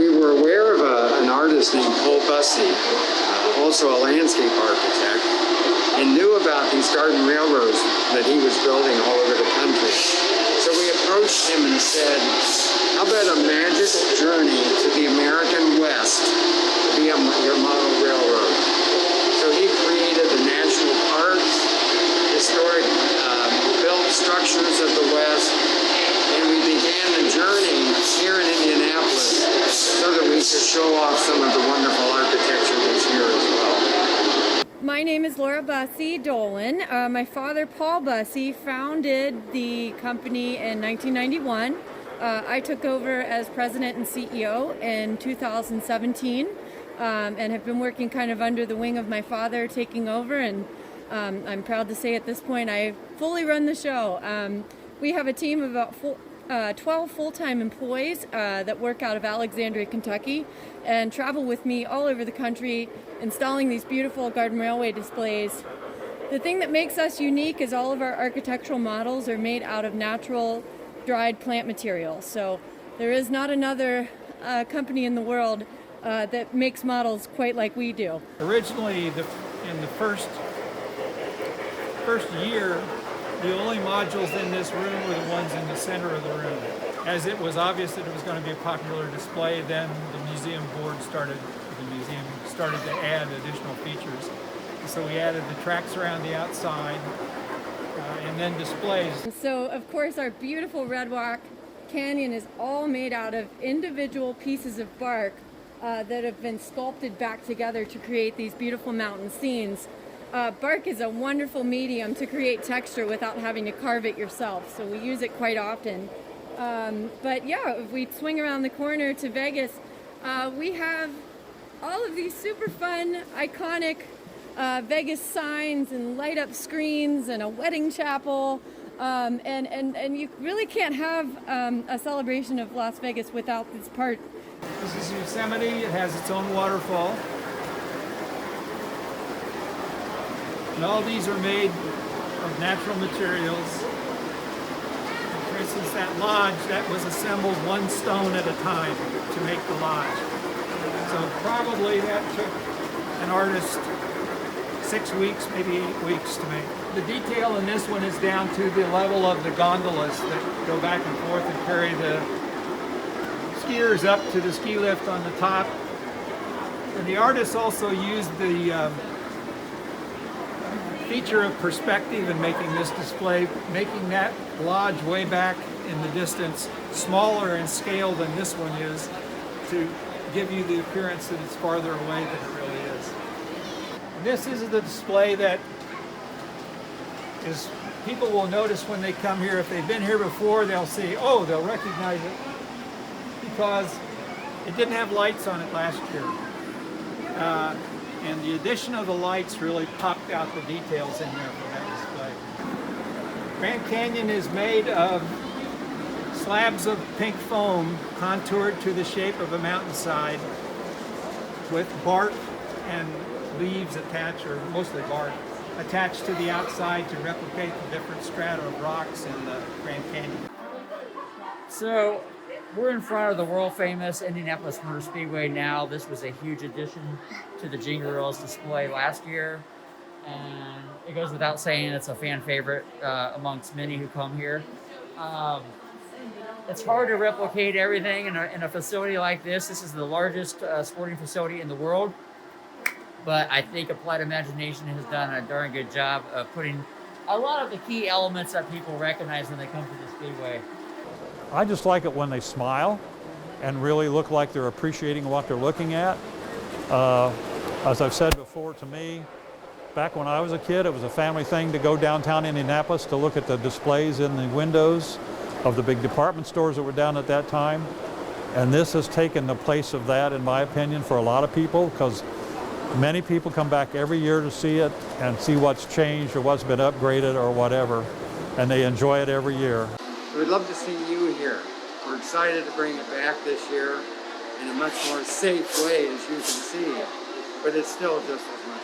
we were aware of an artist named Paul Bussey, also a landscape architect, and knew about these garden railroads that he was building all over the country. So we approached him and said, how about a magical journey to the American West via your model railroad? So he created the national parks, historic built structures of the West, and we began the journey here in Indianapolis so that we could show off some of the wonderful architecture that's here as well. My name is Laura Bussey Dolan. My father, Paul Bussey, founded the company in 1991. I took over as president and CEO in 2017 and have been working kind of under the wing of my father taking over, and I'm proud to say at this point I fully run the show. We have a team of about 12 full-time employees that work out of Alexandria, Kentucky, and travel with me all over the country installing these beautiful garden railway displays. The thing that makes us unique is all of our architectural models are made out of natural dried plant material. So there is not another company in the world that makes models quite like we do. Originally, in the first year, the only modules in this room were the ones in the center of the room. As it was obvious that it was going to be a popular display, then the museum started to add additional features. So we added the tracks around the outside and then displays. So of course our beautiful Red Rock Canyon is all made out of individual pieces of bark that have been sculpted back together to create these beautiful mountain scenes. Bark is a wonderful medium to create texture without having to carve it yourself, so we use it quite often. But yeah, if we swing around the corner to Vegas, we have all of these super fun, iconic Vegas signs and light up screens and a wedding chapel. And you really can't have a celebration of Las Vegas without this part. This is Yosemite. It has its own waterfall. And all these are made of natural materials. For instance, that lodge, that was assembled one stone at a time to make the lodge. So probably that took an artist 6 weeks, maybe 8 weeks to make. The detail in this one is down to the level of the gondolas that go back and forth and carry the skiers up to the ski lift on the top. And the artists also used the feature of perspective in making this display, making that lodge way back in the distance smaller in scale than this one is, to give you the appearance that it's farther away than it really is. This is the display that is, people will notice when they come here. If they've been here before, they'll see, oh, they'll recognize it because it didn't have lights on it last year. And the addition of the lights really popped out the details in there for that display. Grand Canyon is made of slabs of pink foam contoured to the shape of a mountainside with bark and leaves attached, or mostly bark, attached to the outside to replicate the different strata of rocks in the Grand Canyon. So we're in front of the world famous Indianapolis Motor Speedway now. This was a huge addition to the Jingle Rails display last year. And it goes without saying it's a fan favorite amongst many who come here. It's hard to replicate everything in a facility like this. This is the largest sporting facility in the world. But I think Applied Imagination has done a darn good job of putting a lot of the key elements that people recognize when they come to the Speedway. I just like it when they smile and really look like they're appreciating what they're looking at. As I've said before, to me, back when I was a kid, it was a family thing to go downtown Indianapolis to look at the displays in the windows of the big department stores that were down at that time. And this has taken the place of that, in my opinion, for a lot of people, because many people come back every year to see it and see what's changed or what's been upgraded or whatever, and they enjoy it every year. We'd love to see you here. We're excited to bring it back this year in a much more safe way, as you can see, but it's still just as much